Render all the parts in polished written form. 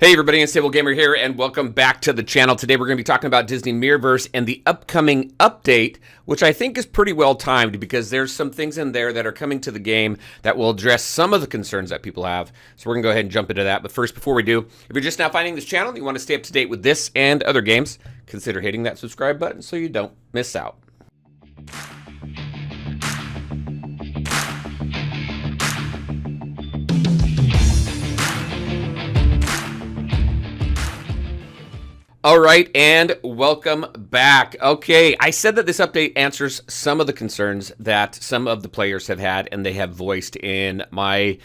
Hey everybody, Unstable Gamer here, and welcome back to the channel. Today we're going to be talking about Disney Mirrorverse and the upcoming update, which I think is pretty well timed because there's some things in there that are coming to the game that will address some of the concerns that people have. So we're going to go ahead and jump into that. But first, before we do, if you're just now finding this channel and you want to stay up to date with this and other games, consider hitting that subscribe button so you don't miss out. All right, and welcome back. Okay, I said that this update answers some of the concerns that some of the players have had and they have voiced in my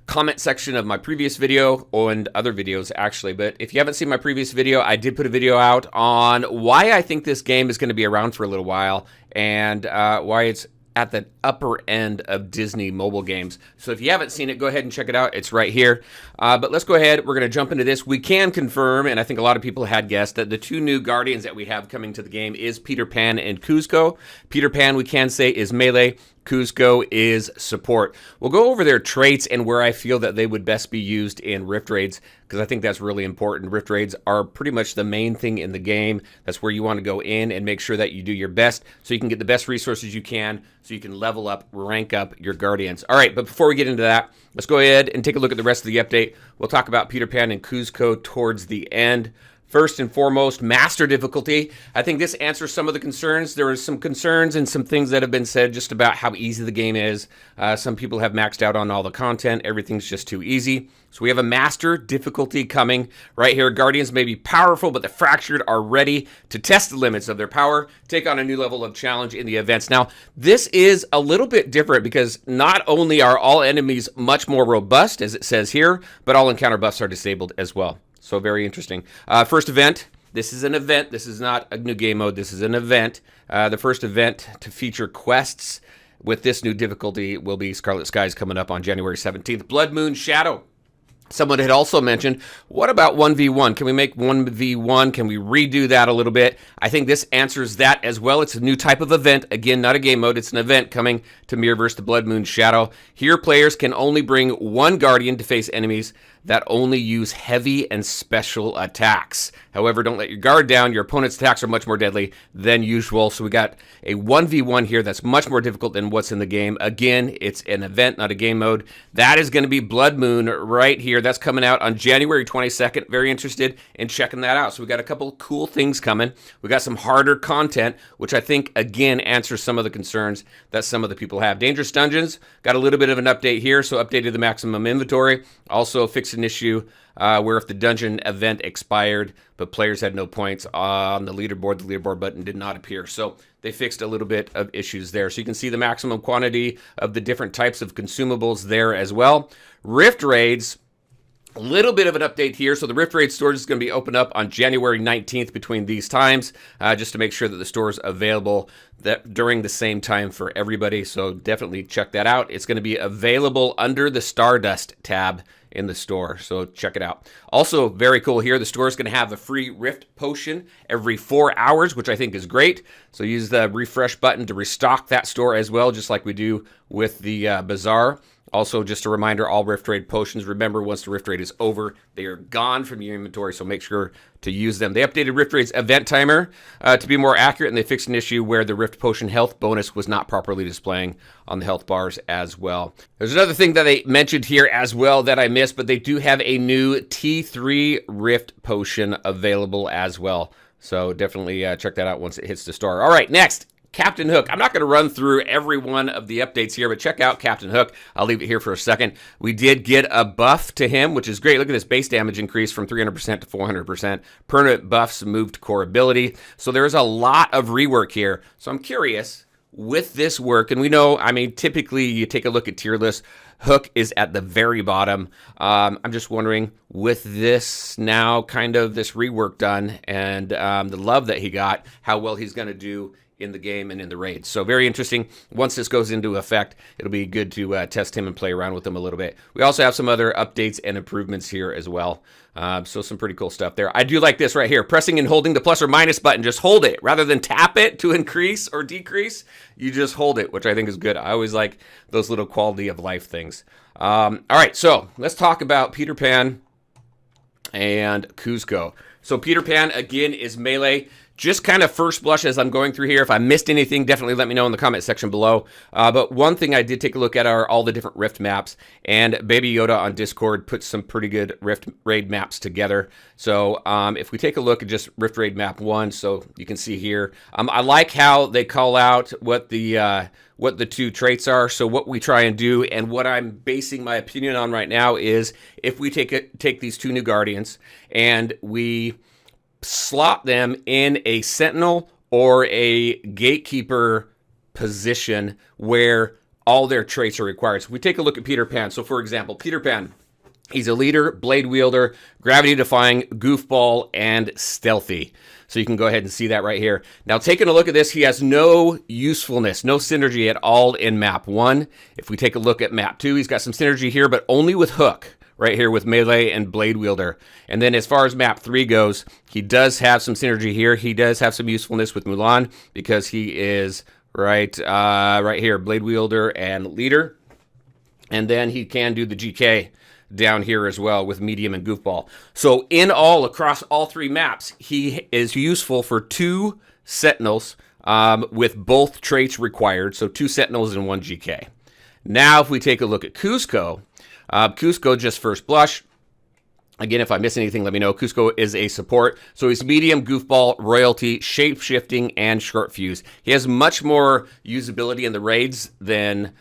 comment section of my previous video and other videos actually. But if you haven't seen my previous video, I did put a video out on why I think this game is going to be around for a little while and why it's at the upper end of Disney mobile games. So if you haven't seen it, go ahead and check it out. It's right here. But let's go ahead. We're going to jump into this. We can confirm, and I think a lot of people had guessed, that the two new Guardians that we have coming to the game is Peter Pan and Kuzco. Peter Pan, we can say, is melee. Kuzco is support. We'll go over their traits and where I feel that they would best be used in Rift Raids, because I think that's really important. Rift Raids are pretty much the main thing in the game. That's where you want to go in and make sure that you do your best so you can get the best resources you can, so you can level up, rank up your Guardians. All right, but before we get into that, let's go ahead and take a look at the rest of the update. We'll talk about Peter Pan and Kuzco towards the end. First and foremost, master difficulty. I think this answers some of the concerns. There are some concerns and some things that have been said just about how easy the game is. Some people have maxed out on all the content. Everything's just too easy. So we have a master difficulty coming right here. Guardians may be powerful, but the fractured are ready to test the limits of their power, take on a new level of challenge in the events. Now, this is a little bit different because not only are all enemies much more robust, as it says here, but all encounter buffs are disabled as well. So very interesting. First event. This is an event. This is not a new game mode. This is an event. The first event to feature quests with this new difficulty will be Scarlet Skies coming up on January 17th. Blood Moon Shadow. Someone had also mentioned, what about 1v1? Can we make 1v1? Can we redo that a little bit? I think this answers that as well. It's a new type of event. Again, not a game mode. It's an event coming to Mirrorverse, the Blood Moon Shadow. Here, players can only bring one Guardian to face enemies that only use heavy and special attacks. However, don't let your guard down. Your opponent's attacks are much more deadly than usual. So we got a 1v1 here that's much more difficult than what's in the game. Again, it's an event, not a game mode. That is going to be Blood Moon right here. That's coming out on January 22nd. Very interested in checking that out. So we got a couple of cool things coming. We got some harder content, which I think, again, answers some of the concerns that some of the people have. Dangerous Dungeons, got a little bit of an update here. So updated the maximum inventory. Also fixed an issue where if the dungeon event expired, but players had no points on the leaderboard button did not appear. So they fixed a little bit of issues there. So you can see the maximum quantity of the different types of consumables there as well. Rift Raids, a little bit of an update here. So the Rift Raid store is going to be open up on January 19th between these times, just to make sure that the store is available during the same time for everybody. So definitely check that out. It's going to be available under the Stardust tab in the store, so check it out. Also very cool here, the store is going to have a free Rift Potion every 4 hours, which I think is great. So use the refresh button to restock that store as well, just like we do with the Bazaar. Also, just a reminder, all Rift Raid potions, remember, once the Rift Raid is over, they are gone from your inventory, so make sure to use them. They updated Rift Raid's event timer to be more accurate, and they fixed an issue where the Rift Potion health bonus was not properly displaying on the health bars as well. There's another thing that they mentioned here as well that I missed, but they do have a new T3 Rift Potion available as well. So definitely check that out once it hits the store. All right, next. Captain Hook. I'm not going to run through every one of the updates here, but check out Captain Hook. I'll leave it here for a second. We did get a buff to him, which is great. Look at this base damage increase from 300% to 400%. Permanent buffs moved core ability. So there's a lot of rework here. So I'm curious, with this work, and we know, I mean, typically you take a look at tier lists, Hook is at the very bottom. I'm just wondering, with this now kind of this rework done and the love that he got, how well he's going to do in the game and in the raids. So very interesting. Once this goes into effect, it'll be good to test him and play around with him a little bit. We also have some other updates and improvements here as well. So some pretty cool stuff there. I do like this right here. Pressing and holding the plus or minus button. Just hold it. Rather than tap it to increase or decrease, you just hold it, which I think is good. I always like those little quality of life things. All right, so let's talk about Peter Pan and Cusco. So Peter Pan, again, is melee. Just kind of first blush as I'm going through here. If I missed anything, definitely let me know in the comment section below. But one thing I did take a look at are all the different Rift maps. And Baby Yoda on Discord put some pretty good Rift Raid maps together. So if we take a look at just Rift Raid map 1, so you can see here. I like how they call out what the 2 traits are. So what we try and do, and what I'm basing my opinion on right now, is if we take these 2 new Guardians and we slot them in a sentinel or a gatekeeper position where all their traits are required. So if we take a look at Peter Pan. So for example, Peter Pan, he's a leader, blade wielder, gravity defying, goofball, and stealthy. So you can go ahead and see that right here. Now taking a look at this, he has no usefulness, no synergy at all in map 1. If we take a look at map 2, he's got some synergy here, but only with hook. Right here with melee and blade wielder. And then as far as map 3 goes, he does have some synergy here. He does have some usefulness with Mulan because he is right here, blade wielder and leader. And then he can do the GK down here as well with medium and goofball. So in all, across all 3 maps, he is useful for 2 sentinels with both traits required. So 2 sentinels and 1 GK. Now if we take a look at Cusco, Cusco, just first blush. Again, if I miss anything, let me know. Cusco is a support. So he's medium, goofball, royalty, shape-shifting, and short fuse. He has much more usability in the raids than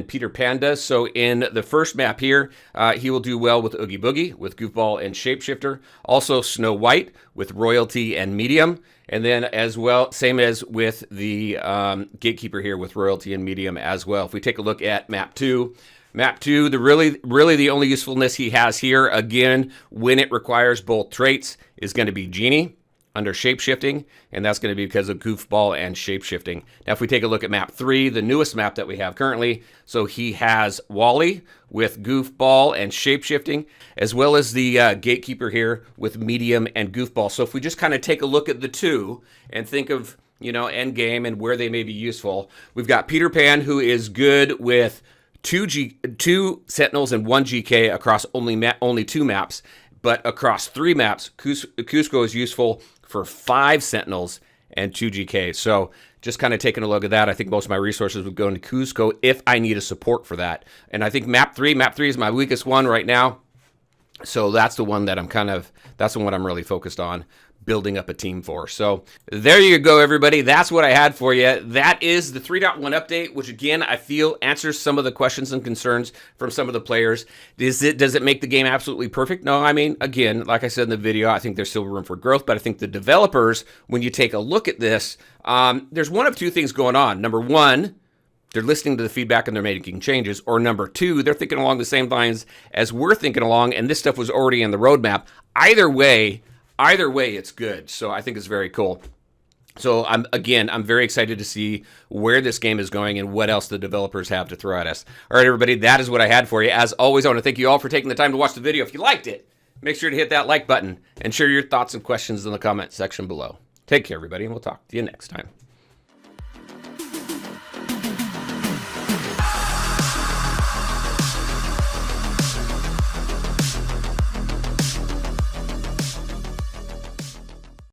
Peter Pan does. So in the first map here, he will do well with Oogie Boogie, with goofball and shapeshifter. Also Snow White with royalty and medium. And then as well, same as with the gatekeeper here with royalty and medium as well. If we take a look at map 2, Map 2, really the only usefulness he has here, again, when it requires both traits, is going to be Genie under shapeshifting, and that's going to be because of goofball and shapeshifting. Now, if we take a look at map 3, the newest map that we have currently, so he has Wally with goofball and shapeshifting, as well as the gatekeeper here with medium and goofball. So if we just kind of take a look at the 2 and think of, you know, end game and where they may be useful, we've got Peter Pan, who is good with 2 sentinels and 1 GK across only 2 maps, but across 3 maps, Cusco is useful for 5 sentinels and 2 GK. So just kind of taking a look at that, I think most of my resources would go into Cusco if I need a support for that. And I think map 3 is my weakest one right now. So that's the one that that's the one I'm really focused on building up a team for. So there you go, everybody. That's what I had for you. That is the 3.1 update, which again, I feel answers some of the questions and concerns from some of the players. Does it make the game absolutely perfect? No, I mean, again, like I said in the video, I think there's still room for growth, but I think the developers, when you take a look at this, there's one of 2 things going on. Number 1, they're listening to the feedback and they're making changes. Or number 2, they're thinking along the same lines as we're thinking along, and this stuff was already in the roadmap. Either way, it's good. So I think it's very cool. So I'm very excited to see where this game is going and what else the developers have to throw at us. All right, everybody, that is what I had for you. As always, I want to thank you all for taking the time to watch the video. If you liked it, make sure to hit that like button and share your thoughts and questions in the comment section below. Take care, everybody, and we'll talk to you next time.